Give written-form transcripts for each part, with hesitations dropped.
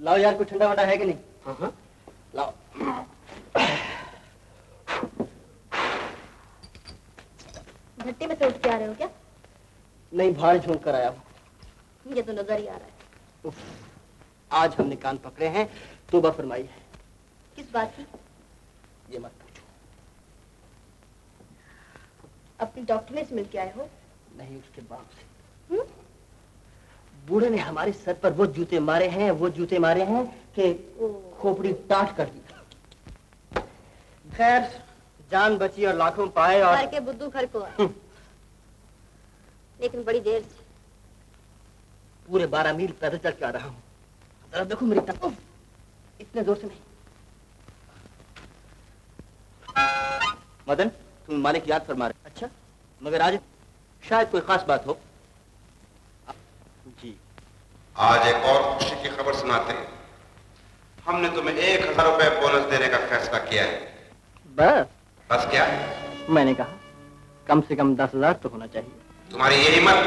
लाओ यार, कुछ ठंडा वंडा है कि नहीं? हाँ हाँ लाओ। भट्टी में से उठ के आ रहे हो क्या? नहीं, भाड़ झोंक कर आया हूँ। ये तो नजर ही आ रहा है। उफ, आज हमने कान पकड़े हैं, तौबा फरमाई है। किस बात की? ये मत पूछो। अपनी डॉक्टर से मिल के आए हो? नहीं, उसके बाप से। बूढ़े ने हमारे सर पर वो जूते मारे हैं कि खोपड़ी टाट कर दी। खैर, जान बची और लाखों पाए और के बुद्धू घर को आए। लेकिन बड़ी देर से। पूरे 12 मील पैदल चल के आ रहा हूँ। जरा देखो मेरी टंग, इतने जोर से नहीं। मदन, तुम मालिक याद फरमा रहे? अच्छा, मगर आज शायद कोई खास बात हो। जी, आज एक और खुशी की खबर सुनाते हैं। हमने तुम्हें 1000 रुपए बोनस देने का फैसला किया है। बस क्या? मैंने कहा कम से कम 10,000 तो होना चाहिए। तुम्हारी ये हिम्मत?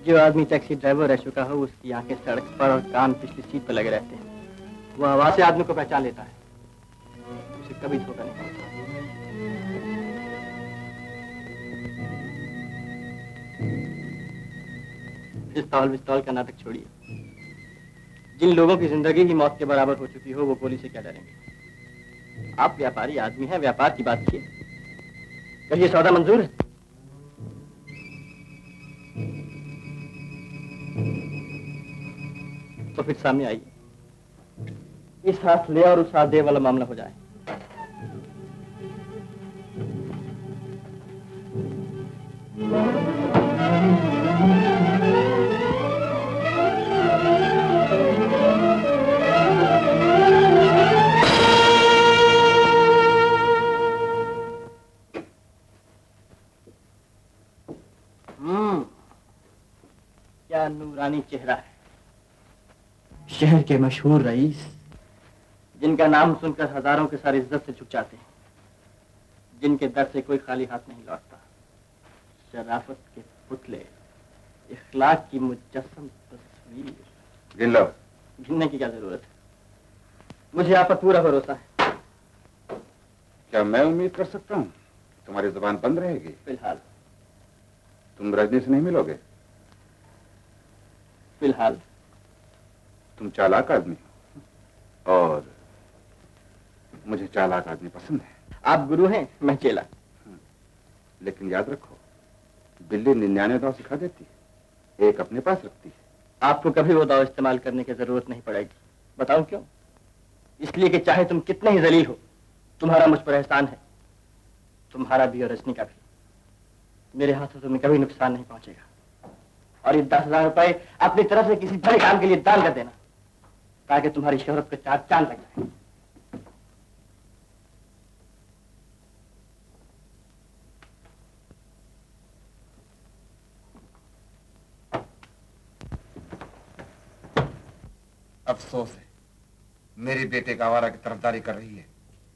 जो आदमी टैक्सी ड्राइवर रह चुका हो, उसकी आंखें सड़क पर और कान पिछली सीट पर लगे रहते हैं। वो आवाज से आदमी को पहचान लेता है। उसे कभी धोखा नहीं होता। पिस्तौल का नाटक छोड़िए। जिन लोगों की जिंदगी ही मौत के बराबर हो चुकी हो, वो गोली से क्या डरेंगे? आप व्यापारी आदमी हैं, व्यापार की बात कीजिए। कहिए, सौदा मंजूर है? तो फिर सामने आइए। इस हाथ ले और उस हाथ दे वाला मामला हो जाए। क्या नूरानी चेहरा है। शहर के मशहूर रईस, जिनका नाम सुनकर हजारों के सारे इज्जत से झुक जाते हैं, जिनके दर से कोई खाली हाथ नहीं लौटता। शराफत के पुतले, इखलाक की मुजस्सम तस्वीर। गिन लो। गिनने की क्या जरूरत है? मुझे आप पर पूरा भरोसा है। क्या मैं उम्मीद कर सकता हूँ तुम्हारी जुबान बंद रहेगी? फिलहाल। तुम रजनी से नहीं मिलोगे? फिलहाल। तुम चालाक आदमी हो और मुझे चालाक आदमी पसंद है। आप गुरु हैं, मैं चेला। लेकिन याद रखो, बिल्ली 99 दांव सिखा देती है, एक अपने पास रखती है। आपको कभी वो दाव इस्तेमाल करने की जरूरत नहीं पड़ेगी। बताऊं क्यों? इसलिए कि चाहे तुम कितने ही जलील हो, तुम्हारा मुझ पर एहसान है। तुम्हारा भी और रजनी का भी। मेरे हाथों तुम्हें कभी नुकसान नहीं पहुंचेगा। और ये 10,000 रुपए अपनी तरफ से किसी बड़े काम के लिए दान कर देना, ताकि तुम्हारी शोहरत को 4 चांद लग जाए। अफसोस है, मेरी बेटे का आवारा की तरफदारी कर रही है।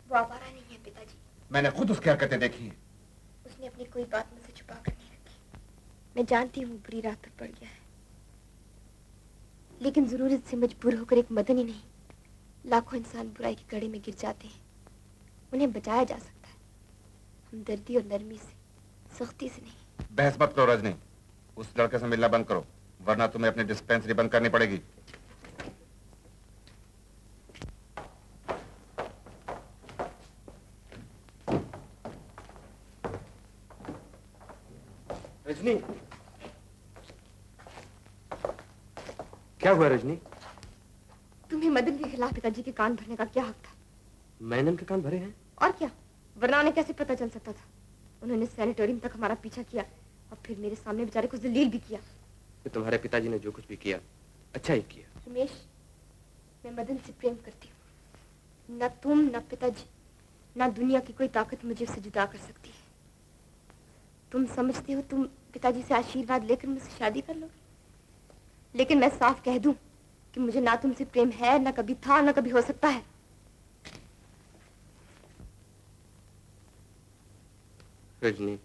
वो आवारा नहीं है पिताजी। मैंने खुद उसकी हरकतें देखी हैं। उसने अपनी कोई बात मुझसे छुपा कर नहीं रखी। मैं जानती हूँ बुरी राह पर पड़ गया है, लेकिन जरूरत से मजबूर होकर एक मदन ही नहीं, लाखों इंसान बुराई की कड़ी में गिर जाते हैं। उन्हें बचाया जा सकता है, हमदर्दी और नरमी से, सख्ती से नहीं। बहस मत करो रजनी, उस लड़के से मिलना बंद करो, वरना तुम्हें अपनी डिस्पेंसरी बंद करनी पड़ेगी। रजनी, क्या हुआ रजनी? तुम्हें मदन के खिलाफ पिताजी के कान भरने का क्या हक था? मैंने उनके कान भरे हैं। और क्या, वरना उन्हें कैसे पता चल सकता था? उन्होंने सैनिटोरियम तक हमारा पीछा किया और फिर मेरे सामने बेचारे को जलील भी किया। कि तुम्हारे पिताजी ने जो कुछ भी किया, अच्छा ही किया। रमेश, मैं मदन से प्रेम करती हूँ। न तुम, न पिताजी, न दुनिया की कोई ताकत मुझे उससे जुदा कर सकती है। तुम समझते हो तुम पिताजी से आशीर्वाद लेकर मुझसे शादी कर लोगे, लेकिन मैं साफ कह दूं कि मुझे ना तुमसे प्रेम है, ना कभी था, ना कभी हो सकता है। रजनी,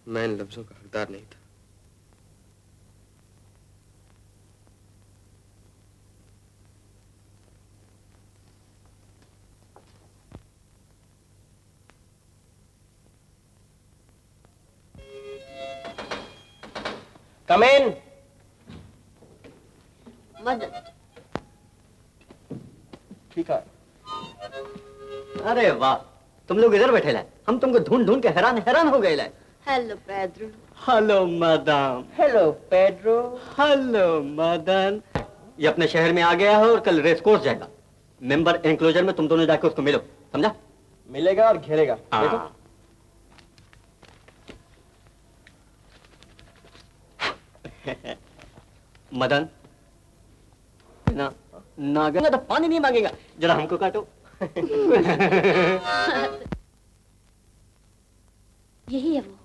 मैं इन लफ्जों का हकदार नहीं था। कम इन। मदन। ठीक है। अरे वाह, तुम लोग इधर बैठे लाए, हम तुमको ढूंढ ढूंढ के हैरान हैरान हो गए लाए। Hello Pedro. Hello madam. Hello Pedro. Hello Madan. ये अपने शहर में आ गया है और कल रेस कोर्स जाएगा। मेंबर एनक्लोजर में तुम दोनों जाके उसको मिलो, समझा? मिलेगा और घेरेगा। देखो। मदन ना नागेगा तो पानी नहीं मांगेगा, जरा हमको काटो। यही है वो।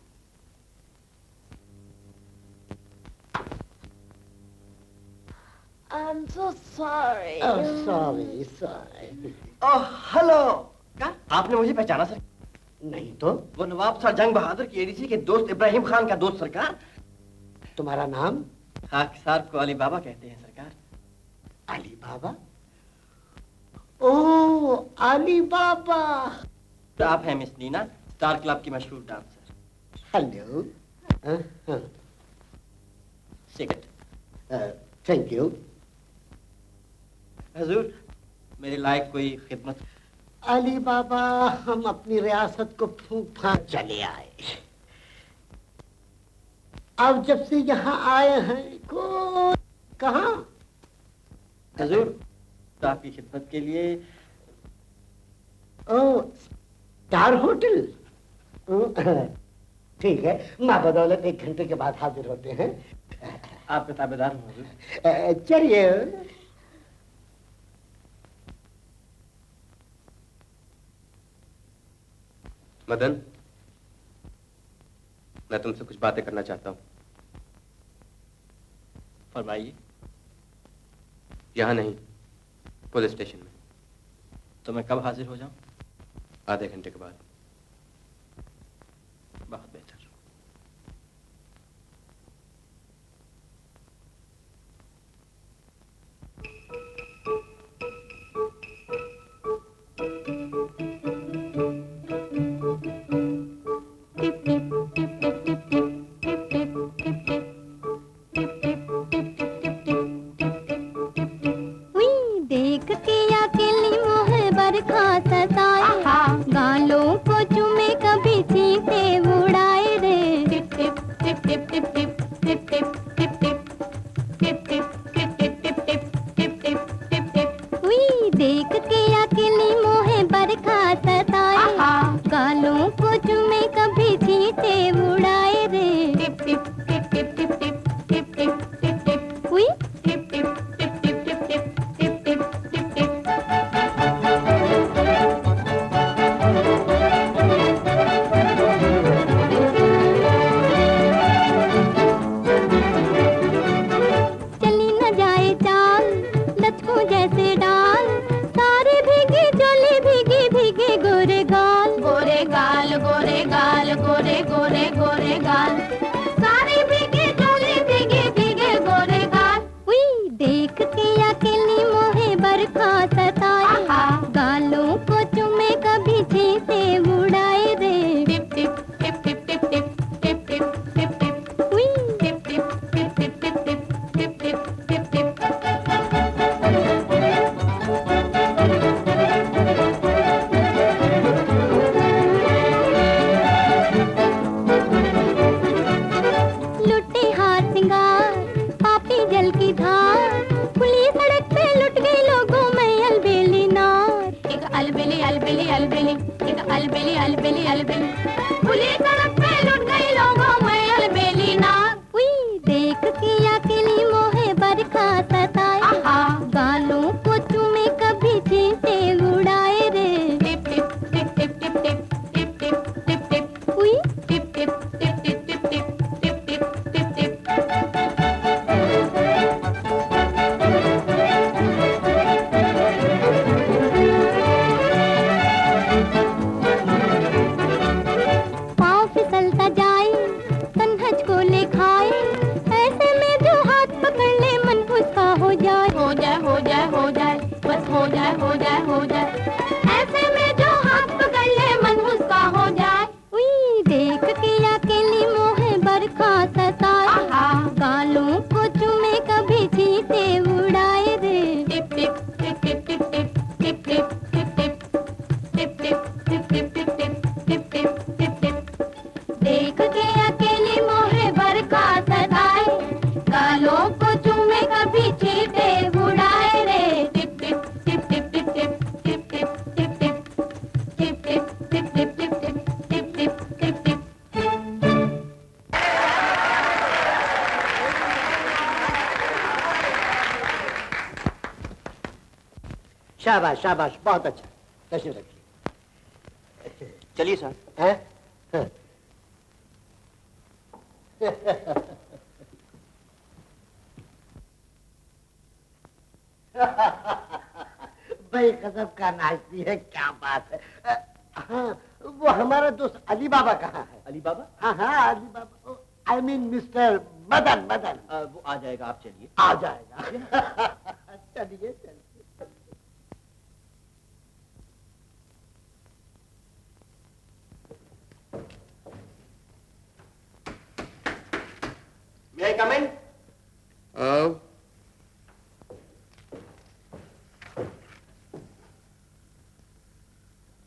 I'm so sorry. Sorry. Oh hello. क्या आपने मुझे पहचाना सर? नहीं तो वो नवाब शाह जंग बहादुर की एडीसी के दोस्त इब्राहिम खान का दोस्त सरकार। तुम्हारा नाम? खाकिसार को अली बाबा कहते हैं सरकार। अली बाबा? ओ अली बाबा। आप हैं मिस नीना, स्टार क्लब की मशहूर dancer. Hello. Cigarette. Thank you. हजूर मेरे लायक कोई खिदमत? अली बाबा, हम अपनी रियासत को फूंक फांक चले आए। अब जब से यहाँ आए हैं को कहाँ? हजूर आपकी खिदमत के लिए। ओ स्टार होटल। ठीक है, माँ बदौलत 1 घंटे के बाद हाजिर होते हैं। आपके ताबेदार हूँ हजूर। चलिए। मदन, मैं तुमसे कुछ बातें करना चाहता हूँ। फरमाइए। यहाँ नहीं, पुलिस स्टेशन में। तो मैं कब हाजिर हो जाऊं? आधे घंटे के बाद। बहुत बेहतर। गालों को चुमे कभी चींटे उड़ाए रे। टिप टिप टिप टिप टिप टिप टिप टिप टिप टिप टिप टिप टिप टिप टिप टिप टिप टिप। हुई देख के अकेली मोहे बरखा सताए। गालों को चुमे कभी चींटे उड़ाए रे। टिप टिप टिप टिप टिप टिप टिप टिप टिप टिप। हुई टिप टिप टिप टिप टिप टिप टिप टिप टिप टिप। जैसे डाल सारे भीगे चोले भीगे भीगे गोरे गाल। गोरे गाल गोरे गाल गोरे गोरे गोरे गाल। सारे भीगे चोले भीगे भीगे गोरे गाल। हुई देख के अकेली मोहे बरखा सताए। गालों को चुमे कभी छींटे उड़ाए रे। टिप टिप टिप टिप टिप टिप टिप टिप टिप टिप। हुई टिप टिप टिप टिप टिप टिप टिप टिप टिप टिप। जल की धार खुली सड़क पे लुट गई लोगों में अलबेली नार। एक अलबेली अलबेली अलबेली, एक अलबेली अलबेली अलबेली। खुली सड़क पे लुट गई लोगों में अलबेली नार। हुई देख के अकेली मोहे बरखा सताए। गालों को चुमे कभी चींटे उड़ाए रे। टिप टिप टिप टिप टिप टिप टिप टिप टिप टिप। हुई टिप टिप टिप टिप टिप टिप टिप टिप टिप टिप। शाबाश शाबाश, बहुत अच्छा। तशरीफ रखिए। चलिए साहब। हैं? हाँ। भाई गजब का नाचती है, क्या बात है। हाँ, वो हमारा दोस्त अली बाबा कहाँ है? अली बाबा? हाँ हाँ, Ali Baba, I mean mister Madan. Madan वो आ जाएगा, आप चलिए। आ जाएगा। चलिए चलिए। May I come in? आओ।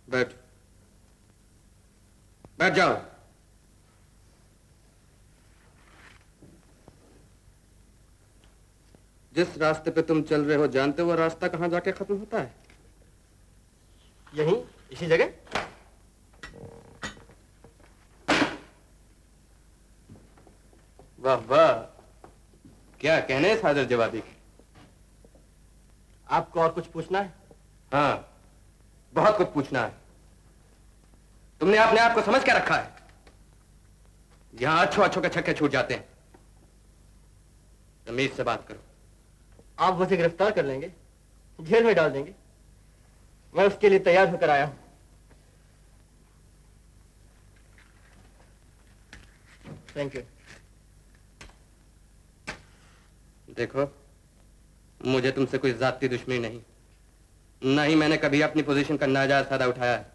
बैठ बैठ जाओ। जिस रास्ते पे तुम चल रहे हो, जानते हो वो रास्ता कहाँ जाके खत्म होता है? यहीं, इसी जगह? वाह वाह, क्या कहने हैं सादर जवाबी के। आपको और कुछ पूछना है? हाँ, बहुत कुछ पूछना है। तुमने अपने आप को समझ क्या रखा है? यहां अच्छों अच्छों के छक्के छूट जाते हैं। तमीज से बात करो। आप मुझे गिरफ्तार कर लेंगे, जेल में डाल देंगे। मैं उसके लिए तैयार होकर आया हूं। Thank you. देखो, मुझे तुमसे कोई जाती दुश्मनी नहीं, ना ही मैंने कभी अपनी पोजीशन का नाजायज फायदा उठाया है,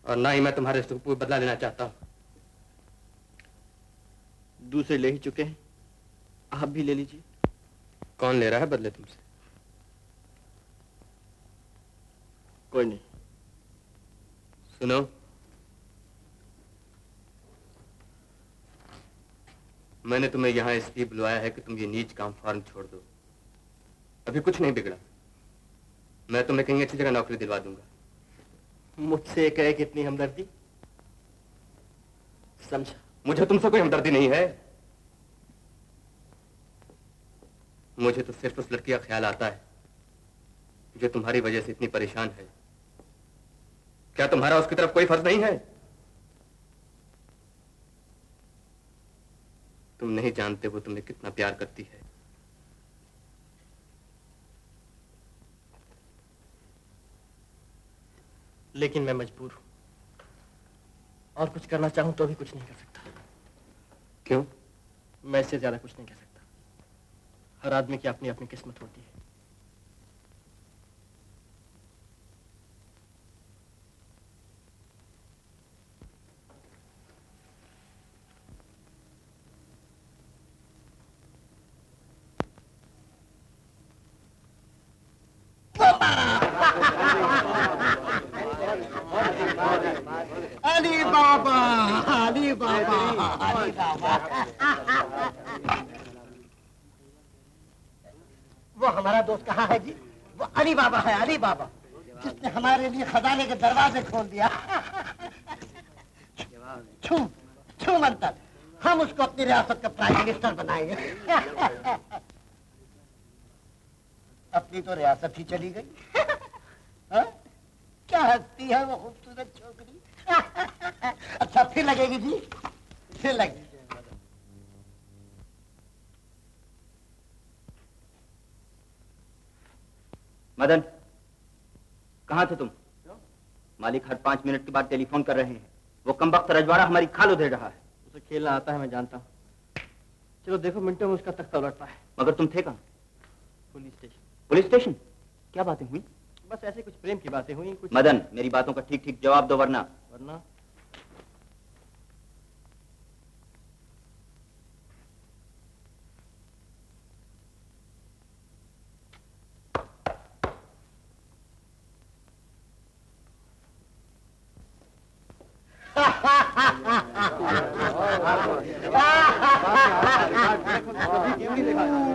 और ना ही मैं तुम्हारे से कोई बदला लेना चाहता हूं। दूसरे ले ही चुके हैं, आप भी ले लीजिए। कौन ले रहा है बदले तुमसे? कोई नहीं। सुनो, मैंने तुम्हें यहां इसलिए बुलवाया है कि तुम ये नीच काम फौरन छोड़ दो। अभी कुछ नहीं बिगड़ा, मैं तुम्हें कहीं अच्छी जगह नौकरी दिलवा दूंगा। मुझसे एक है कितनी हमदर्दी, समझा? मुझे तुमसे कोई हमदर्दी नहीं है। मुझे तो सिर्फ उस लड़की का ख्याल आता है जो तुम्हारी वजह से इतनी परेशान है। क्या तुम्हारा उसकी तरफ कोई फर्ज नहीं है? तुम नहीं जानते वो तुम्हें कितना प्यार करती है। लेकिन मैं मजबूर हूं, और कुछ करना चाहूं तो भी कुछ नहीं कर सकता। क्यों? मैं इससे ज्यादा कुछ नहीं कर सकता। हर आदमी की अपनी अपनी किस्मत होती है। अली बाबा, अली बाबा, अली बाबा। वो हमारा दोस्त कहाँ है जी? वो अली बाबा है, अली बाबा, जिसने हमारे लिए खजाने के दरवाजे खोल दिया। छू छू मंतर, हम उसको अपनी रियासत का प्राइम मिनिस्टर बनाएंगे। अपनी तो रियासत ही चली गई। हाँ? क्या हंसती है वो खूबसूरत छोकरी। अच्छा, फिर लगेगी जी, फिर लगेगी। मदन, कहाँ थे तुम? मालिक हर 5 मिनट के बाद टेलीफोन कर रहे हैं। वो कमबख्त रजवाड़ा हमारी खाल उधेड़ रहा है। उसे खेलना आता है, मैं जानता हूँ। चलो देखो, मिनटों में उसका तख्ता उलटता है। मगर तुम थे कहाँ? Police station. Police station? क्या बातें हुई? बस ऐसे कुछ प्रेम की बातें हुई कुछ। मदन, मेरी बातों का ठीक ठीक जवाब दो, वरना वरना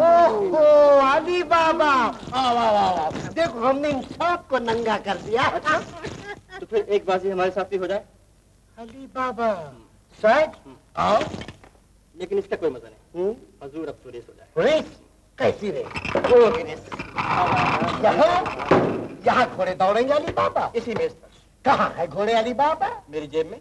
ओहो अली बाबा, देखो हमने इन सबको नंगा कर दिया। तो फिर एक बाजी हमारे साथ भी हो जाए। अली बाबा सच? आओ। लेकिन इसका कोई मजा नहीं। हजूर अब तो रेस हो जाए। रेस कैसी रेस? वो रेस। यहाँ यहाँ घोड़े दौड़ेंगे अली बाबा? इसी मेज पर। कहाँ है घोड़े अली बाबा? मेरी जेब में।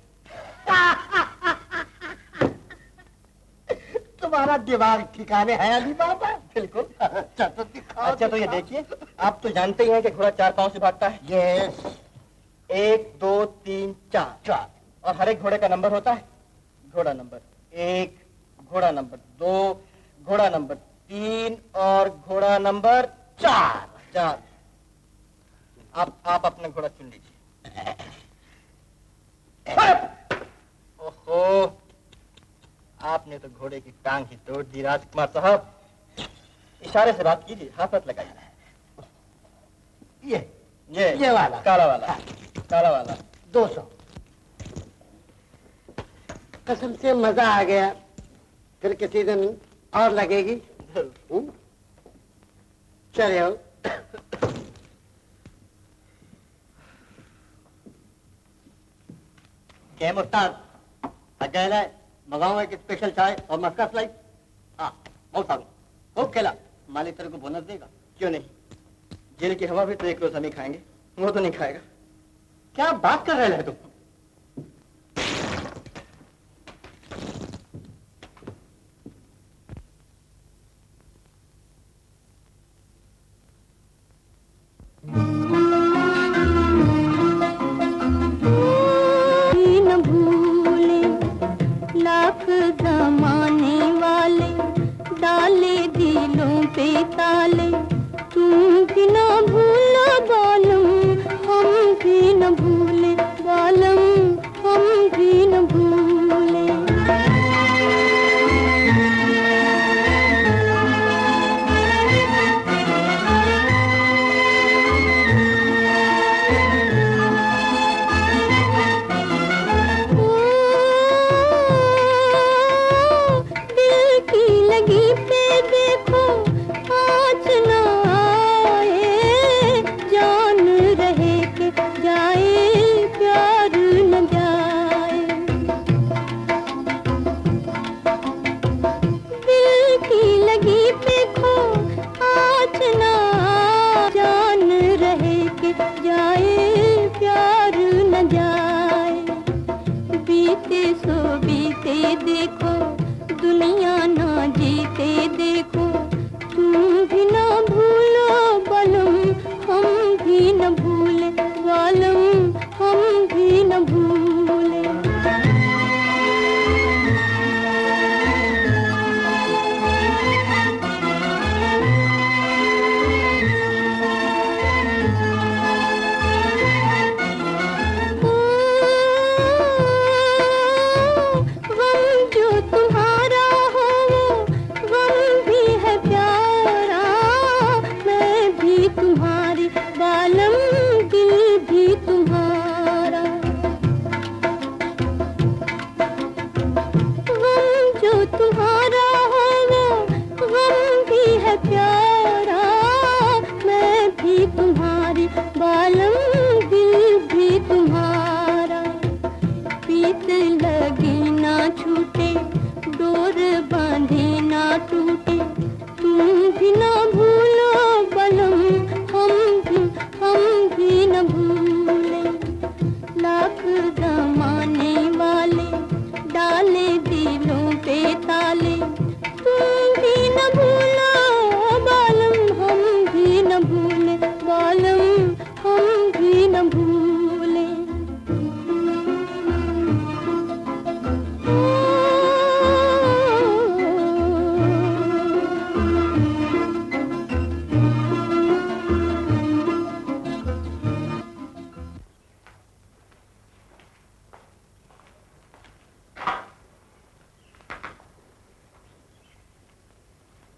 तुम्हारा दिमाग ठिकाने है अली बाबा? बिल्कुल। अच्छा तो दिखाओ। अच्छा तो ये देखिए, आप तो जानते ही हैं कि घोड़ा 4 पांव से भागता है। यस। 1 2 3 4 4 और हर एक घोड़े का नंबर होता है। घोड़ा नंबर 1, घोड़ा नंबर 2, घोड़ा नंबर 3 और घोड़ा नंबर 4। आप अपना घोड़ा चुन लीजिए। ओहो, आपने तो घोड़े की टांग ही तोड़ दी राजकुमार साहब। इशारे से बात कीजिए, हाथ मत लगाइए। ये वाला काला वाला, काला वाला 200। कसम से मजा आ गया। फिर किसी दिन और लगेगी। चले आओ। क्या मुफ्तार अकेला मंगाऊं एक स्पेशल चाय और मक्का स्लाइस? हाँ बहुत सारू, खूब खेला। मालिक तेरे को बोनस देगा। क्यों नहीं, जेल की हवा भी तो एक रोज हम ही खाएंगे, वो तो नहीं खाएगा। क्या बात कर रहे हो तुम? ताले तुम भी ना भूलो बालम, हम भी न भूले बालम, हम भी न भूले। दिल की लगी पे देखो आज ना आए, जान रहे के जाए प्यार न जाए। दिल की लगी पे खो आज ना, जान रहे के जाए प्यार न जाए। बीते सो बीते देखो दुनिया ना जीते देखो, तुम भी ना भूलो बालम, हम भी न भूले बालम, हम भी न भूले। गम जो तुम्हारा हो वो गम भी है प्यारा, मैं भी तुम्हारी बालम, दिल भी तुम्हारा। गम जो तुम्हारा हो वो गम भी है प्यारा, मैं भी तुम्हारी बालम, दिल भी तुम्हारा। प्रीत लगी ना छूटे, डोर बांधे ना टूटे, तुम भी ना भूलो बालम, हम भी न भूले। लाख जमाने वाले डाले दिलों पे ताले, तुम भी न भूलो बालम, हम भी न भूले बालम, हम भी न भूले।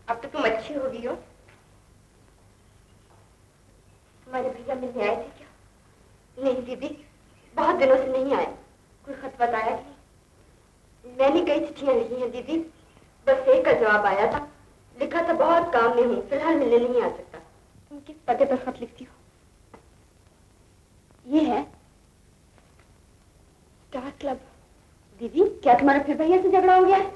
अब तो तुम अच्छी हो गई हो। तुम्हारे भैया मिलने आए थे क्या? नहीं दीदी, बहुत दिनों से नहीं आए। कोई खत बताया नहीं? मैंने कई चिट्ठियां लिखी हैं दीदी, बस एक का जवाब आया था। लिखा था बहुत काम में हूँ, फिलहाल मिलने नहीं आ सकता। तुम किस पते पर खत लिखती हो? ये है स्टार क्लब। दीदी, क्या तुम्हारा फिर भैया से झगड़ा हो गया है?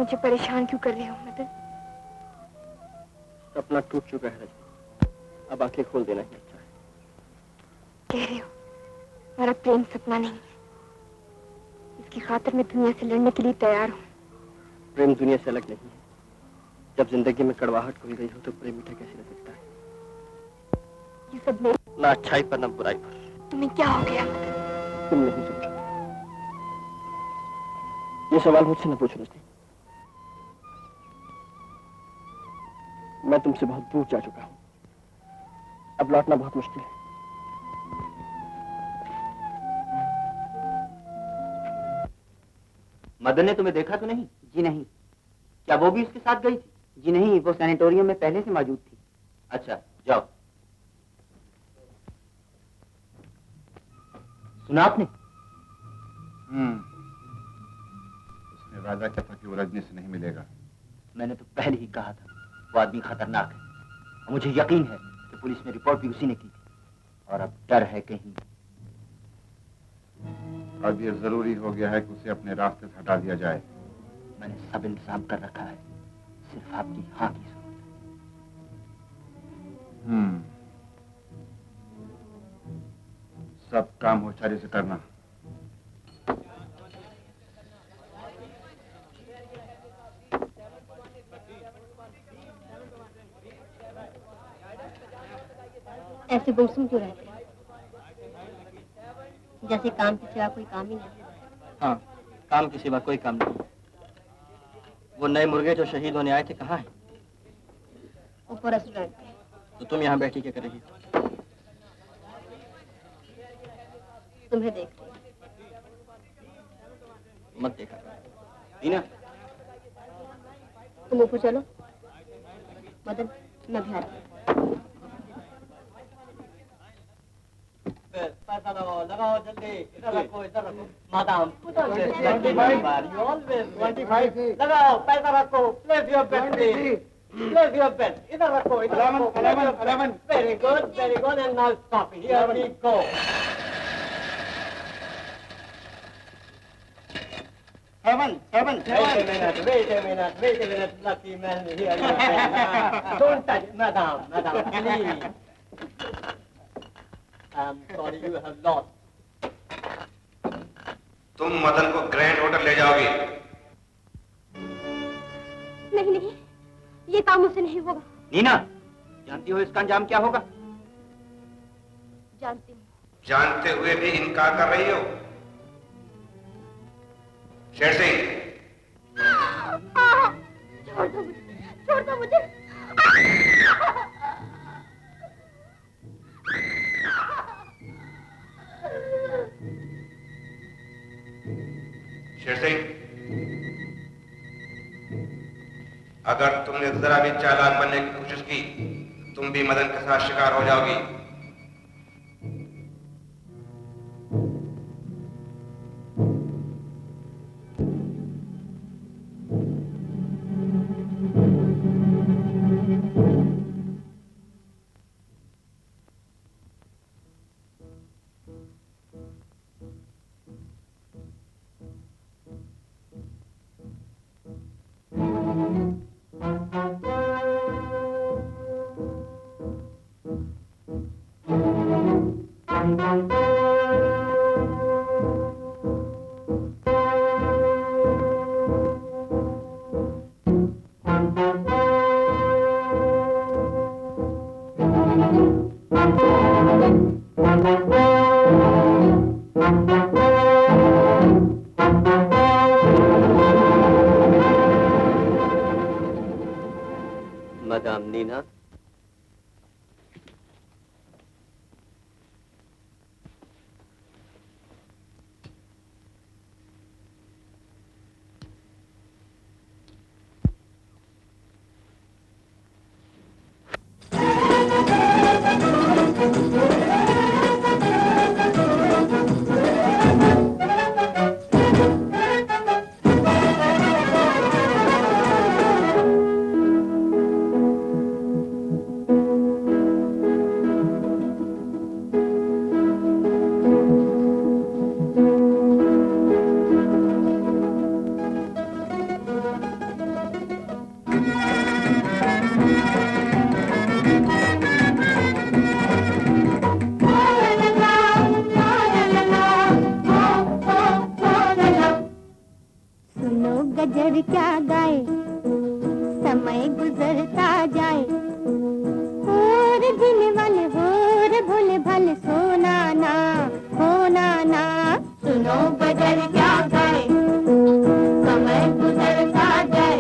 मुझे परेशान क्यों कर रहे हो मदन? सपना टूट चुका है रजनी, अब आंखें खोल देना ही अच्छा है। कह रहे हो हमारा प्रेम सपना नहीं है, इसकी खातिर मैं दुनिया से लड़ने के लिए तैयार हूँ। प्रेम दुनिया से अलग नहीं है। जब जिंदगी में कड़वाहट घुल गई हो तो प्रेम मीठा कैसे रह सकता है? ये सब मेरे ना अच्छाई पर ना बुराई पर। तुम्हें क्या हो गया? तुम नहीं समझो। ये सवाल मुझसे न पूछो रजनी। मैं तुमसे बहुत दूर जा चुका हूं, अब लौटना बहुत मुश्किल है। मदन ने तुम्हें देखा तो नहीं? जी नहीं। क्या वो भी उसके साथ गई थी? जी नहीं, वो सैनिटोरियम में पहले से मौजूद थी। अच्छा, जाओ। सुना आपने? उसने वादा किया था कि वो रजनी से नहीं मिलेगा। मैंने तो पहले ही कहा था वो आदमी खतरनाक है, और मुझे यकीन है कि पुलिस में रिपोर्ट भी उसी ने की थी, और अब डर है कहीं। अब ये जरूरी हो गया है कि उसे अपने रास्ते से हटा दिया जाए। मैंने सब इंतजाम कर रखा है, सिर्फ आपकी हाँ की जरूरत है। सब काम होशियारी से करना। ऐसे गुमसुम क्यों रहते हैं? जैसे काम के सिवा कोई काम ही नहीं। हाँ, काम के सिवा कोई काम नहीं। वो नए मुर्गे जो शहीद होने आए थे कहाँ हैं? ऊपर रेस्टोरेंट पे। तो तुम यहाँ बैठी क्या कर रही हो? तुम्हें देख रही हूँ। मत देखा दीना। तुम ऊपर चलो मदन, मैं भी आ रहा हूँ। पैसा लगाओ जल्दी, इधर रखो मैडम। 25 लगाओ, पैसा रखो। Place your bet please, place your bet. इधर रखो, इधर रखो। 11 very good and now stop here we go. Seven. Wait a minute, lucky man here. Don't touch, madam, please. I'm sorry you have lost. तुम मदन को grand hotel ले जाओगी? नहीं, ये काम मुझसे नहीं होगा। नीना, जानती हो इसका अंजाम क्या होगा? जानती हूँ। जानते हुए भी इनकार कर रही हो? शेर सिंह, छोड़ दो मुझे। शेर सिंह, अगर तुमने जरा भी चालाक बनने की कोशिश की, तुम भी मदन के साथ शिकार हो जाओगी। Madam Nina. समय गुजरता जाए। और दिन वाले होर भोले भाले सोना ना होना ना। सुनो गजर क्या गाए, समय गुजरता जाए।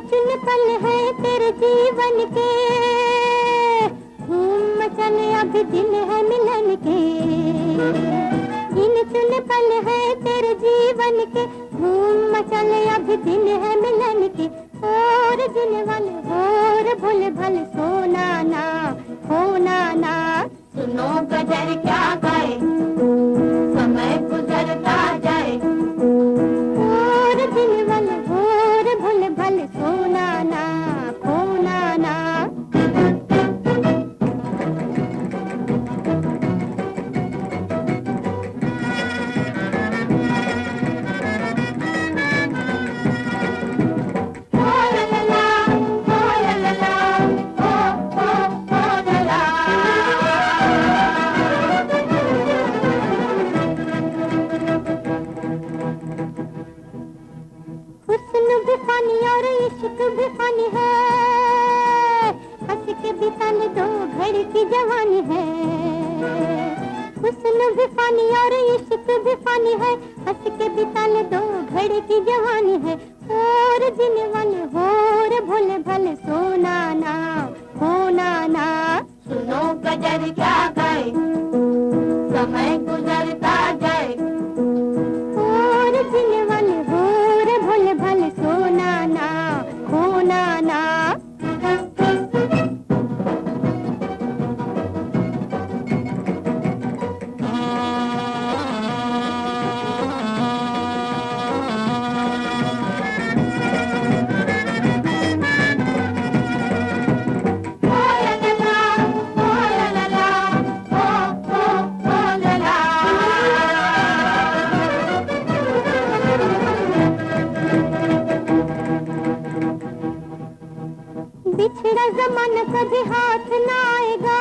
चुन पल है तेरे जीवन के, धूम मचले अभी दिन है मिलन के। गिन चुन पल है तेरे जीवन के, धूम मचले अभी दिन है मिलन के। और दिन वाले और भोले भले सोना ना होना ना। सुनो गजर क्या गाए, समय गुजरता जाए। और दिन वाले और भोले भले सोना ना होना ना। हुस्न भी फानी और इश्क भी फानी है, हंस के बिताने दो घड़ी की जवानी है। हुस्न भी फानी और इश्क भी फानी है, हंस के बिताने दो घड़ी की जवानी है। और जीने वाले होर भोले भले सोना ना होना ना। सुनो गजर क्या गाए, समय गुजरता जाए। और जीने वाले होर भोले भले सोना ना होना ना। बिछड़ा जमाना कभी हाथ न आएगा,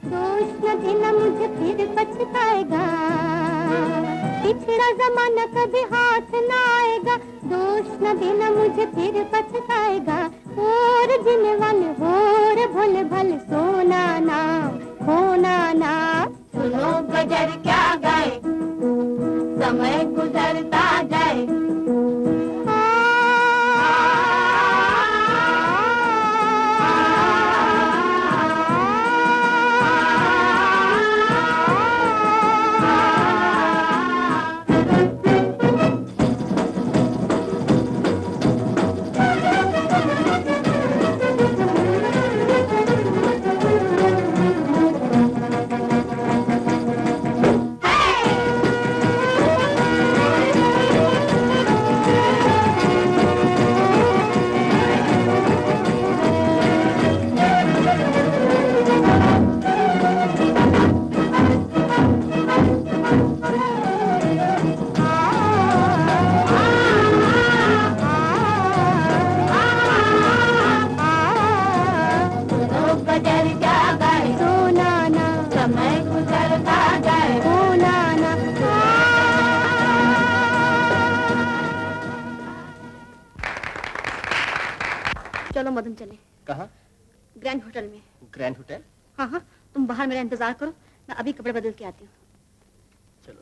दोष न देना मुझे फिर पछताएगा। बिछड़ा जमाना कभी हाथ न आएगा, दोष न देना मुझे फिर पछताएगा। और जीने वाले होर भोले भले सोना ना होना ना। सुनो गजर क्या गाए, समय गुजरता जाए। चलो मदन चले। कहाँ? ग्रैंड होटल में। Grand hotel? हाँ हाँ, तुम बाहर मेरा इंतजार करो, मैं अभी कपड़े बदल के आती हूँ। चलो।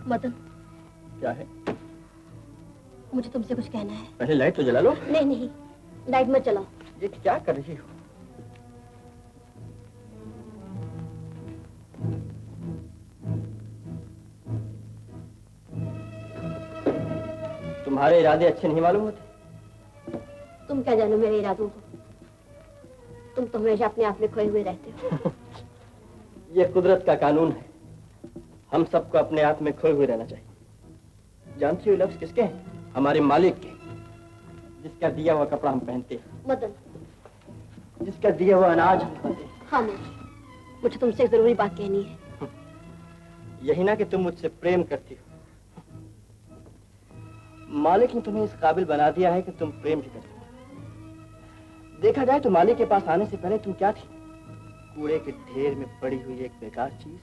मदन, क्या है? मुझे तुमसे कुछ कहना है। पहले लाइट तो जला लो। नहीं नहीं, लाइट मत जलाओ। ये क्या कर रही हो? तुम्हारे इरादे अच्छे नहीं मालूम होते? तुम क्या जानो मेरे इरादों को? तुम तो हमेशा अपने आप में खोए हुए रहते हो। ये कुदरत का कानून है, हम सबको अपने आप में खोए हुए रहना चाहिए। जानती हो लफ्ज किसके हैं? हमारे मालिक के, जिसका दिया हुआ कपड़ा हम पहनते हैं, मदन, जिसका दिया हुआ अनाज हम खाते हैं। खामोश, मुझे तुमसे एक जरूरी बात कहनी है। यही ना कि तुम मुझसे प्रेम करती हो। मालिक ने तुम्हें इस काबिल बना दिया है कि तुम प्रेम भी करते हो। देखा जाए तो मालिक के पास आने से पहले तुम क्या थी? कूड़े के ढेर में पड़ी हुई एक बेकार चीज।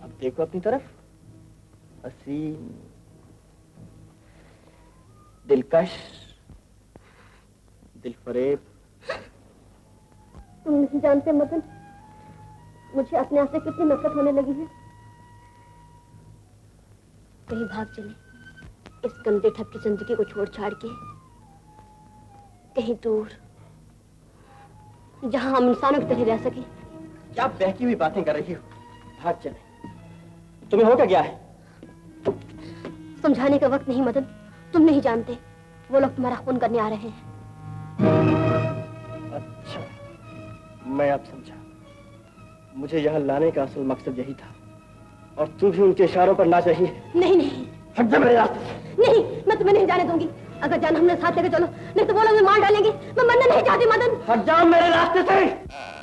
अब देखो अपनी तरफ, हसीन, दिलकश, दिलफरेब। तुम नहीं जानते मदन, मुझे अपने आप से कितनी नफरत होने लगी है। कहीं भाग चले इस गंदे ठग की जिंदगी को छोड़ छाड़ के, कहीं दूर जहां हम इंसानों की तरह रह सके। क्या बहकी हुई बातें कर रही हो? भाग चले। तुम्हें हो क्या गया है? समझाने का वक्त नहीं मदन, तुम नहीं जानते, वो लोग तुम्हारा खून करने आ रहे हैं। अच्छा, मैं अब समझा। मुझे यहाँ लाने का असल मकसद यही था, और तू भी उनके इशारों पर नाच रही है। नहीं नहीं, हट जा मेरे रास्ते से। नहीं, मैं तुम्हें नहीं जाने दूंगी। अगर जान हमने साथ लेके चलो, नहीं तो वो लोग मुझे मार डालेंगे। मैं मरना नहीं चाहती मदन। हट जाओ मेरे रास्ते से।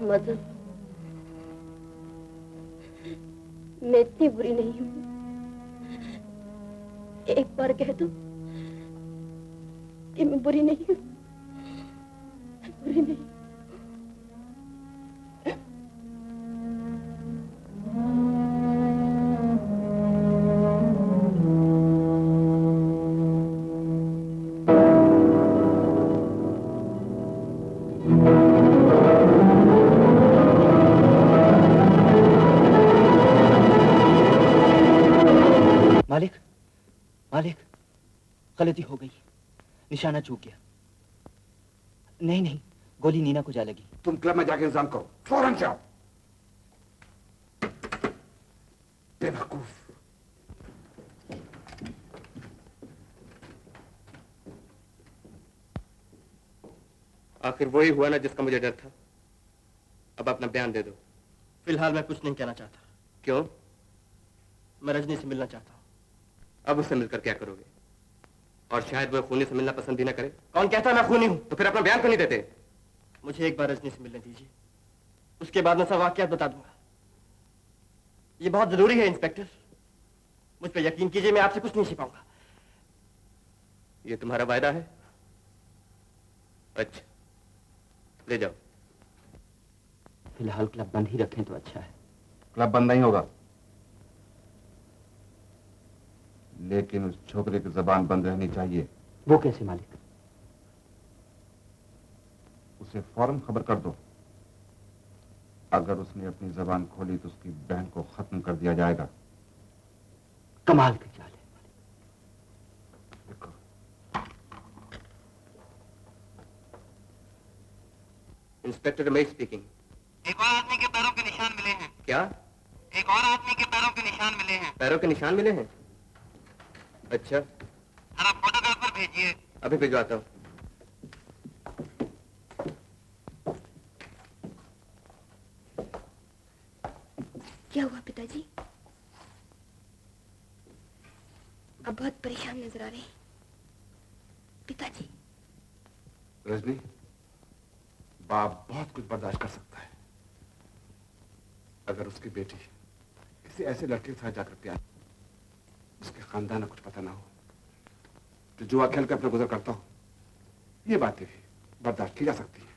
मदन, मैं इतनी बुरी नहीं हूँ। एक बार कह दो कि मैं बुरी नहीं हूँ। बुरी नहीं। मालिक, मालिक, गलती हो गई, निशाना चूक गया। नहीं नहीं, गोली नीना को जा लगी। तुम क्लब में जाके इंतजाम करो, फौरन जाओ। बेवकूफ। आखिर वही हुआ ना जिसका मुझे डर था। अब अपना बयान दे दो। फिलहाल मैं कुछ नहीं कहना चाहता। क्यों? मैं रजनी से मिलना चाहता हूँ। अब उससे मिलकर क्या करोगे? और शायद वह खूनी से मिलना पसंद भी ना करे। कौन कहता मैं खूनी हूँ? तो फिर अपना बयान क्यों नहीं देते? मुझे एक बार रजनी से मिलने दीजिए, उसके बाद मैं सब वाकयात बता दूंगा। ये बहुत जरूरी है इंस्पेक्टर, मुझ पर यकीन कीजिए, मैं आपसे कुछ नहीं छिपाऊंगा। ये तुम्हारा वायदा है? अच्छा, ले जाओ। फिलहाल क्लब बंद ही रखें तो अच्छा है। क्लब बंद नहीं होगा, लेकिन उस छोकरे की जबान बंद रहनी चाहिए। वो कैसे मालिक? उसे फौरन खबर कर दो, अगर उसने अपनी जबान खोली तो उसकी बहन को खत्म कर दिया जाएगा। कमाल की चाल है मालिक। Inspector Ramesh speaking. एक और आदमी के पैरों के निशान मिले हैं। क्या? एक और आदमी के पैरों के निशान मिले हैं। पैरों के निशान मिले हैं? अच्छा, जरा फोटोग्राफर भेजिए। अभी भिजवाता हूँ। क्या हुआ पिताजी? अब बहुत परेशान नजर आ रहे हैं पिताजी। रजनी, बाप बहुत कुछ बर्दाश्त कर सकता है, अगर उसकी बेटी किसी ऐसे लड़के के साथ जाकर प्यार, उसके खानदान में कुछ पता ना हो, तो जुआ खेल कर अपना गुजर करता हो, ये बातें भी बर्दाश्त की जा सकती है।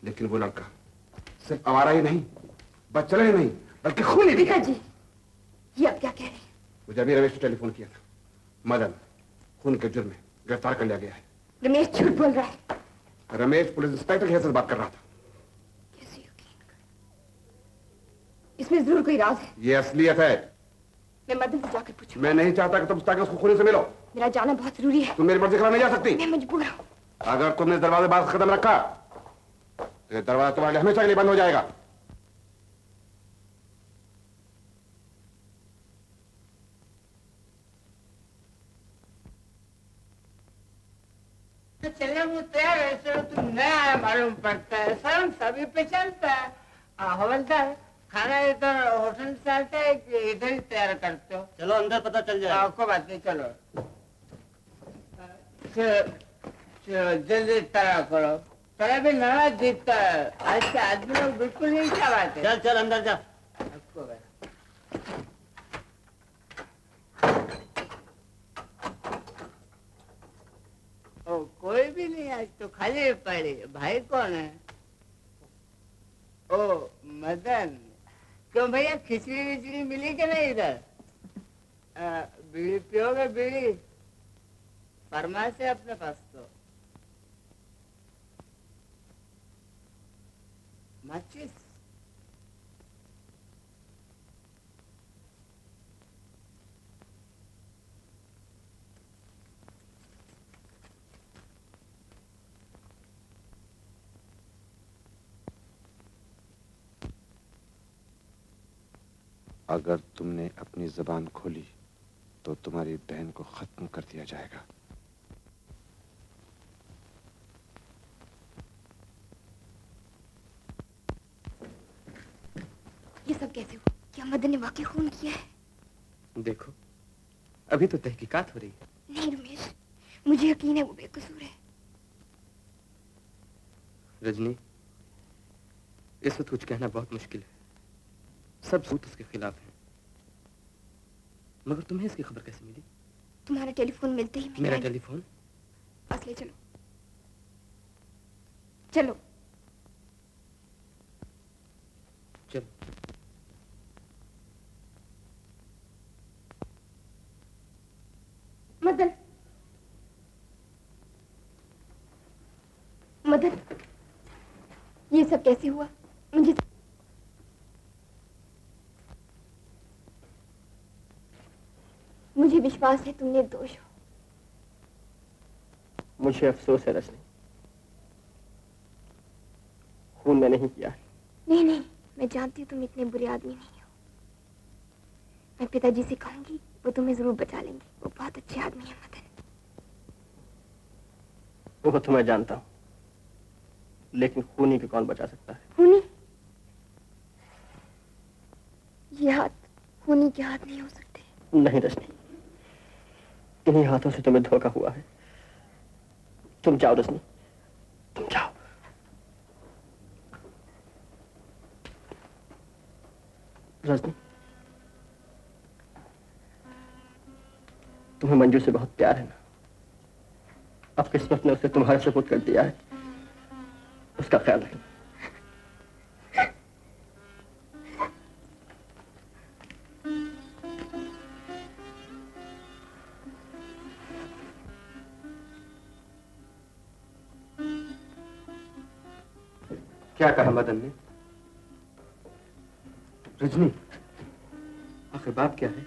लेकिन वो लड़का सिर्फ आवारा ही नहीं, बच्चला ही नहीं, बल्कि खूनी भी है। पिताजी, ये आप क्या कह रहे हैं? मुझे अभी रमेश को टेलीफोन किया था, मदन खून के जुर्म में गिरफ्तार कर लिया गया है। रमेश झूठ बोल रहा है। रमेश पुलिस इंस्पेक्टर की हैसियत से बात कर रहा था। कैसे यकीन कर? इसमें जरूर कोई राज है। ये असलियत है। मैं मदन से जाकर पूछूं। मैं नहीं चाहता कि तुम ताकि उसको खूनी से मिलो। मेरा जाना बहुत जरूरी है। तुम मेरी मर्जी खिलाफ नहीं जा सकती। मैं मजबूर हूँ। अगर तुमने इस दरवाजे बाहर कदम रखा तो ये दरवाजा तुम्हारे लिए हमेशा के लिए बंद हो जाएगा। चले वो तैयार है, सर तुम नया मालूम पड़ता है, सर सभी पे चलता है। हवलदार, खाना इधर होटल से आता है कि इधर ही तैयार करते हो? चलो अंदर पता चल जाए। कोई बात नहीं, चलो चलो जल्दी तैयार करो। तेरा भी नया जीतता है, आज के आदमी लोग बिल्कुल नहीं चाहते। चल चल अंदर जा। आपको भाई कोई भी नहीं, आज तो खाली पड़ी। भाई कौन है? ओ मदन। क्यों भैया, खिचड़ी विचड़ी मिली कि नहीं इधर? बीड़ी पियोगे? बीड़ी फरमाइश है अपने पास तो। माचिस? अगर तुमने अपनी जबान खोली तो तुम्हारी बहन को खत्म कर दिया जाएगा। ये सब कैसे हुआ? क्या मदन ने वाकई खून किया है? देखो, अभी तो तहकीकात हो रही है। नहीं रमेश, मुझे यकीन है वो बेकसूर है। रजनी, इस वक्त कुछ कहना बहुत मुश्किल है। सब सबूत उसके खिलाफ हैं। मगर तुम्हें इसकी खबर कैसे मिली? तुम्हारा टेलीफोन मिलते ही मैं मेरा टेलीफोन? पास ले चलो। चलो चलो। मदन, मदन, ये सब कैसे हुआ? मुझे विश्वास है तुम निर्दोष हो। मुझे अफसोस है रजनी, खून मैंने नहीं किया है। नहीं नहीं, मैं जानती हूँ तुम इतने बुरे आदमी नहीं हो। मैं पिताजी से कहूंगी, वो तुम्हें जरूर बचा लेंगे। वो बहुत अच्छे आदमी है मदन। वो तो मैं जानता हूँ, लेकिन खूनी को कौन बचा सकता है? खूनी? ये हाथ खूनी के हाथ नहीं हो सकते। नहीं रजनी, इन्हीं हाथों से तुम्हें धोखा हुआ है। तुम जाओ रजनी, तुम जाओ। रजनी, तुम्हें मंजू से बहुत प्यार है ना? अब किस्मत ने उसे तुम्हारे सुपुर्द कर दिया है, उसका ख्याल रखना। क्या कहा मदन ने? रजनी, आखिर बात क्या है?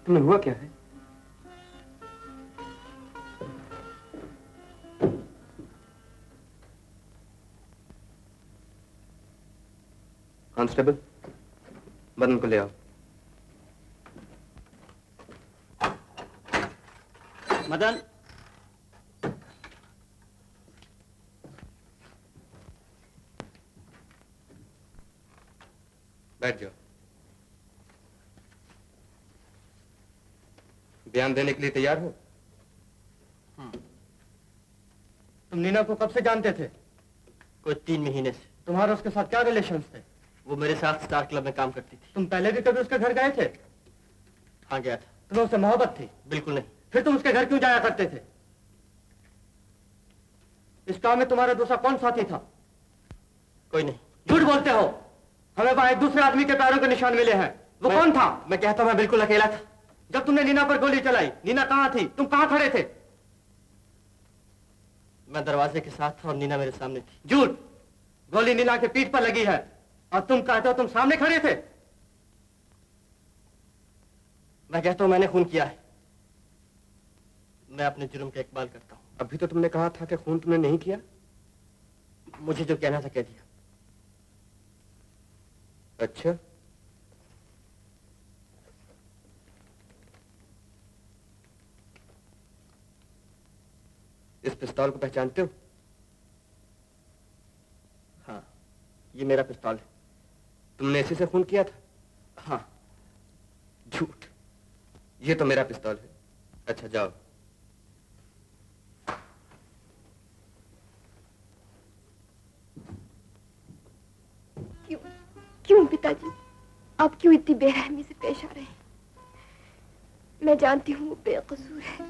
तुम्हें हुआ क्या है? कांस्टेबल, मदन को ले आओ। मदन, बैठ जाओ। बयान देने के लिए तैयार हो? तुम नीना को कब से जानते थे? कुछ 3 महीने से। तुम्हारा उसके साथ क्या रिलेशंस थे? वो मेरे साथ स्टार क्लब में काम करती थी। तुम पहले भी कभी उसके घर गए थे? हाँ, गया था। तुम्हें उससे मोहब्बत थी? बिल्कुल नहीं। फिर तुम उसके घर क्यों जाया करते थे? इस काम में तुम्हारा दूसरा कौन साथी था? कोई नहीं। झूठ बोलते हो। हमें वहां एक दूसरे आदमी के पैरों के निशान मिले हैं। वो कौन था? मैं कहता हूं मैं बिल्कुल अकेला था। जब तुमने नीना पर गोली चलाई, नीना कहां थी? तुम कहां खड़े थे? मैं दरवाजे के साथ था और नीना मेरे सामने थी। झूठ। गोली नीना के पीठ पर लगी है और तुम कहते हो तुम सामने खड़े थे। मैं कहता हूं मैंने खून किया है। मैं अपने जुर्म का इकबाल करता हूं। अभी तो तुमने कहा था कि खून तुमने नहीं किया। मुझे जो कहना था कह दिया। अच्छा, इस पिस्तौल को पहचानते हो? हाँ, ये मेरा पिस्तौल है। तुमने इसी से खून किया था? हाँ। झूठ। ये तो मेरा पिस्तौल है। अच्छा, जाओ। क्यों पिताजी, आप क्यों इतनी बेरहमी से पेश आ रहे हैं? मैं जानती हूँ वो बेकसूर है।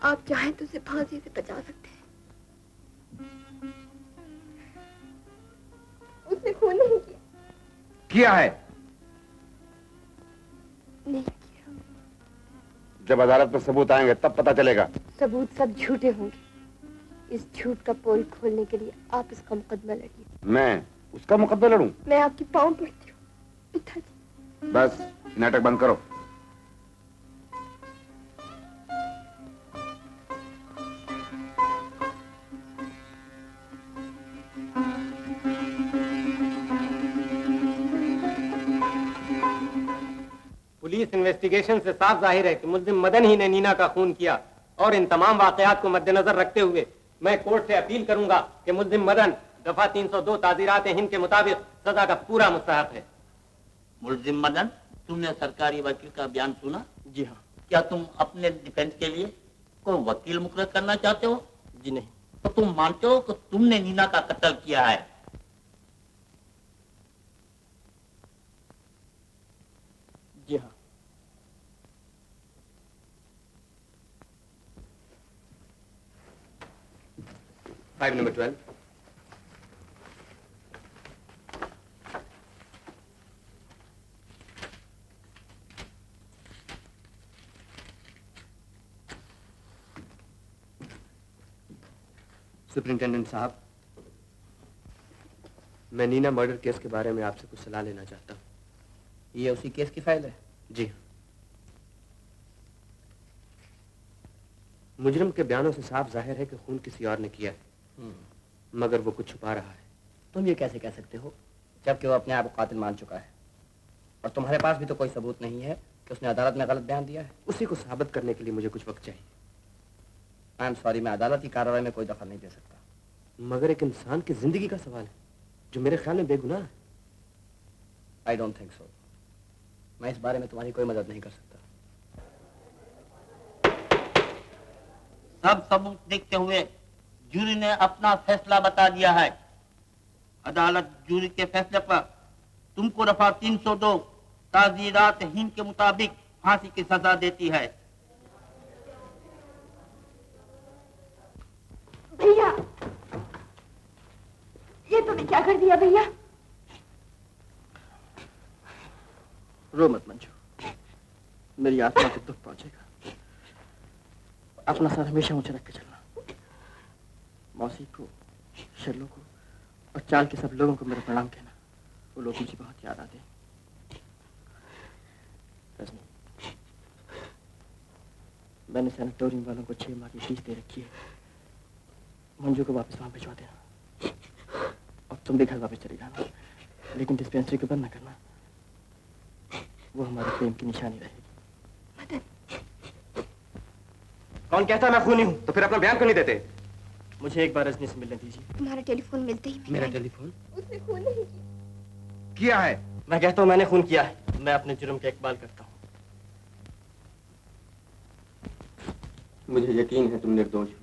आप चाहें तो उसे फांसी से बचा सकते हैं। उसने खून नहीं किया। किया है। नहीं किया। जब अदालत में सबूत आएंगे तब पता चलेगा। सबूत सब झूठे होंगे। इस झूठ का पोल खोलने के लिए आप इसका मुकदमा लड़िए। मैं उसका मुकदमा लड़ूं? मैं आपकी पाँव पड़ती हूँ पिताजी। बस नाटक बंद करो। पुलिस इन्वेस्टिगेशन से साफ जाहिर है कि मुल्जिम मदन ही ने नीना का खून किया और इन तमाम वाकयात को मद्देनजर रखते हुए मैं कोर्ट से अपील करूंगा कि मुल्जिम मदन दफा 302 ताज़ीरात हिंद के मुताबिक सजा का पूरा मुस्तहक है। मुल्जिम मदन, तुमने सरकारी वकील का बयान सुना? जी हाँ। क्या तुम अपने डिफेंस के लिए कोई वकील मुकर्रर करना चाहते हो? जी नहीं। तो तुम मानते हो कि तुमने नीना का कत्ल किया है? जी हाँ। File number 12। सुपरिंटेंडेंट साहब, मैं नीना मर्डर केस के बारे में आपसे कुछ सलाह लेना चाहता हूँ। ये उसी केस की फाइल है? जी। मुजरिम के बयानों से साफ जाहिर है कि खून किसी और ने किया है, मगर वो कुछ छुपा रहा है। तुम ये कैसे कह सकते हो जबकि वो अपने आप को कातिल मान चुका है और तुम्हारे पास भी तो कोई सबूत नहीं है कि उसने अदालत में गलत बयान दिया है? उसी को साबित करने के लिए मुझे कुछ वक्त चाहिए। आई एम सॉरी, मैं अदालत की कार्रवाई में कोई दखल नहीं दे सकता। मगर एक इंसान की जिंदगी का सवाल है जो मेरे ख्याल में बेगुनाह है। I don't think so. मैं इस बारे में तुम्हारी कोई मदद नहीं कर सकता। सब सबूत देखते हुए जूरी ने अपना फैसला बता दिया है। अदालत जूरी के फैसले पर तुमको दफा 302 ताज़ीरात हिंद के मुताबिक फांसी की सजा देती है। भैया, ये तुमने क्या कर दिया भैया? रो मत मंजू, मेरी आत्मा को दुख पहुंचेगा। अपना सर हमेशा ऊंचे रख के चलना। मौसी को, शर्लो को और चाल के सब लोगों को मेरा प्रणाम कहना। वो लोग मुझे बहुत याद आते हैं। रजनी, मैंने सैनिटोरियम वालों को 6 माह की फीस दे रखी है। मंजू को वापस वहां भिजवा देना और तुम भी घर वापस चले जाना, लेकिन डिस्पेंसरी को बंद न करना। वो हमारे प्रेम की निशानी रहेगी। कौन कहता मैं खूनी हूं? तो फिर अपना बयान क्यों नहीं देते? मुझे एक बार रजनी से मिलने दीजिए। तुम्हारा टेलीफोन मिलते ही मेरा टेलीफोन? उसने खून नहीं किया है। मैं कहता हूँ मैंने खून किया है। मैं अपने जुर्म का इकबाल करता हूँ। मुझे यकीन है तुम निर्दोष हो,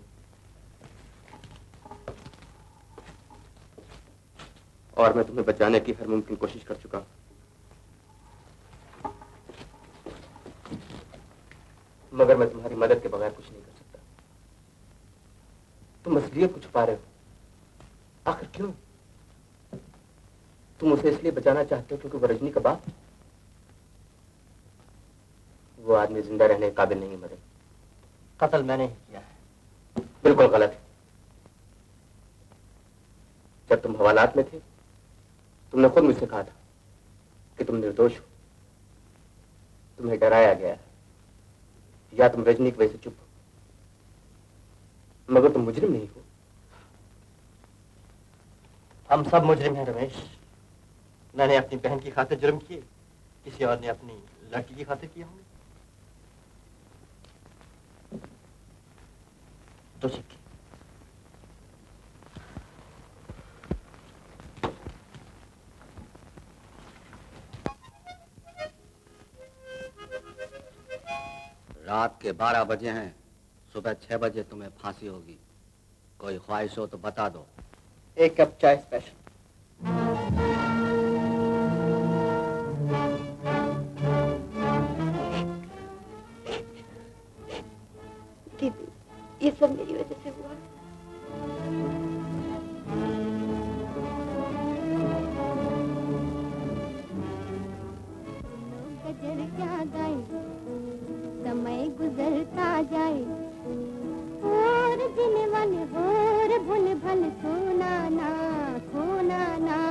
और मैं तुम्हें बचाने की हर मुमकिन कोशिश कर चुका हूं। मगर मैं तुम्हारी मदद के बगैर कुछ नहीं कर सकता। तुम असलियत को छुपा रहे हो। आखिर क्यों? तुम उसे इसलिए बचाना चाहते हो क्योंकि वो रजनी का बाप? वो आदमी जिंदा रहने के काबिल नहीं है मदन। कत्ल मैंने ही किया है। बिल्कुल गलत है। जब तुम हवालात में थे, तुमने खुद मुझसे कहा था कि तुम निर्दोष हो। तुम्हें डराया गया है, या तुम रजनी की वजह से चुप हो, मगर तुम मुजरिम नहीं हो। हम सब मुजरिम हैं रमेश। मैंने अपनी बहन की खातिर जुर्म किए, किसी और ने अपनी लड़की की खातिर किया होंगे। तो सिक्के रात के 12 बजे हैं, सुबह 6 बजे तुम्हें फांसी होगी। कोई ख्वाहिश हो तो बता दो। एक कप चाय स्पेशल। दीदी, ये सब मेरी वजह से हुआ। गजर क्या गाए, समय गुजरता जाए, और जिन मन होर भुन भल सोना ना खोना ना।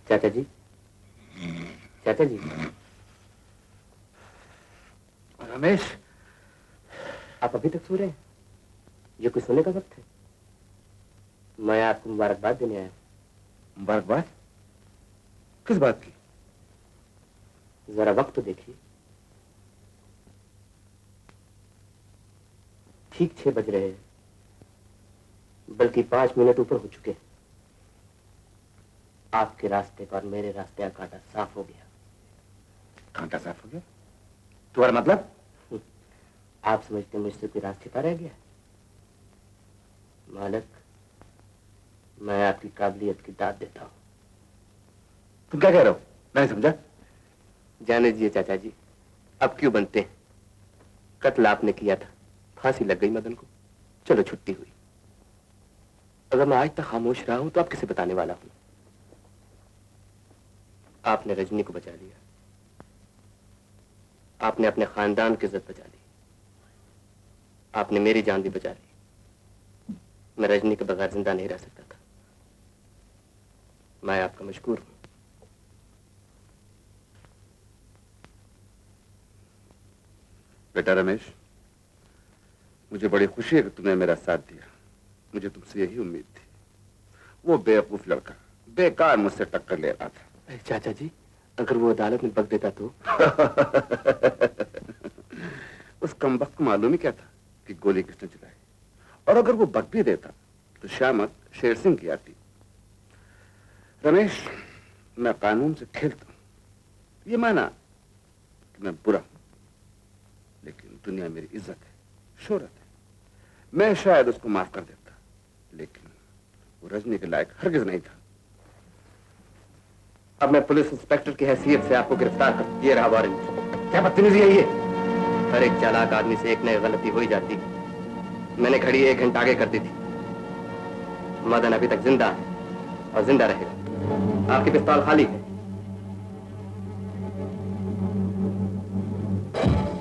चाचा जी, चाचा जी। रमेश, आप अभी तक सो रहे हैं? ये कोई सोने का वक्त है? मैं आपको मुबारकबाद देने आया हूं। मुबारकबाद? किस बात की? जरा वक्त तो देखिए। ठीक 6 बज रहे हैं, बल्कि 5 मिनट ऊपर हो चुके हैं। आपके रास्ते का और मेरे रास्ते का कांटा साफ हो गया। कांटा साफ हो गया? तुम्हारा मतलब? आप समझते हैं मुझसे कोई राज छिपा रह गया? मालिक, मैं आपकी काबिलियत की दाद देता हूँ। तुम क्या कह रहे हो? नहीं समझा। जाने दीजिए चाचा जी, अब क्यों बनते हैं? कत्ल आपने किया था, फांसी लग गई मदन को, चलो छुट्टी हुई। अगर मैं आज तक खामोश रहा हूं तो आप किसे बताने वाला हूं? आपने रजनी को बचा लिया, आपने अपने खानदान की इज्जत बचा ली, आपने मेरी जान भी बचा ली। मैं रजनी के बगैर जिंदा नहीं रह सकता था। मैं आपका मशकूर हूं। बेटा रमेश, मुझे बड़ी खुशी है कि तुमने मेरा साथ दिया। मुझे तुमसे यही उम्मीद थी। वो बेवकूफ लड़का बेकार मुझसे टक्कर ले रहा था। चाचा जी, अगर वो अदालत में बक देता तो? उस कमबख्त को मालूम ही क्या था कि गोली किसने चलाई, और अगर वो बक भी देता तो शामत शेर सिंह की आती। रमेश, मैं कानून से खेलता हूं, ये माना कि मैं बुरा हूं, लेकिन दुनिया मेरी इज्जत है, शोहरत है। मैं शायद उसको माफ कर देता, लेकिन वो रजनी के लायक हरगिज नहीं था। अब मैं पुलिस इंस्पेक्टर की हैसियत से आपको गिरफ्तार कर, ये रहा वारंट। क्या बदतमीजी है ये? हर एक चालाक आदमी से एक नई गलती हो ही जाती। मैंने घड़ी 1 घंटा आगे कर दी थी। मदन अभी तक जिंदा है और जिंदा रहेगा। आपकी पिस्तौल खाली है,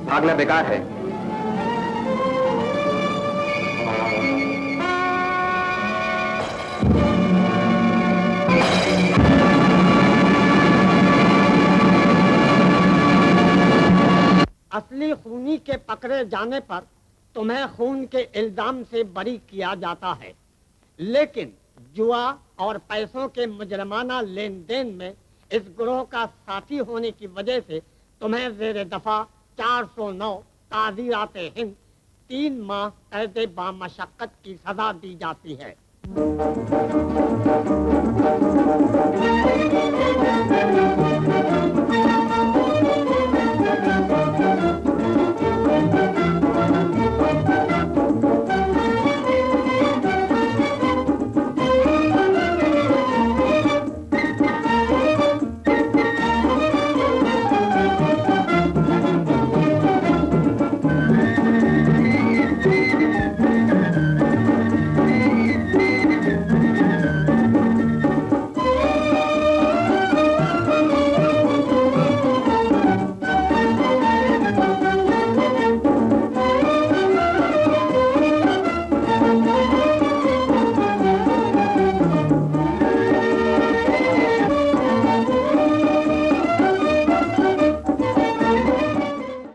भागना बेकार है। असली खूनी के पकड़े जाने पर तुम्हें खून के इल्जाम से बरी किया जाता है, लेकिन जुआ और पैसों के मुजरमाना लेन देन में इस गिरोह का साथी होने की वजह से तुम्हें ज़ेर दफा 409 ताज़ीरात हिंद 3 माह कैद बामशक्कत की सजा दी जाती है।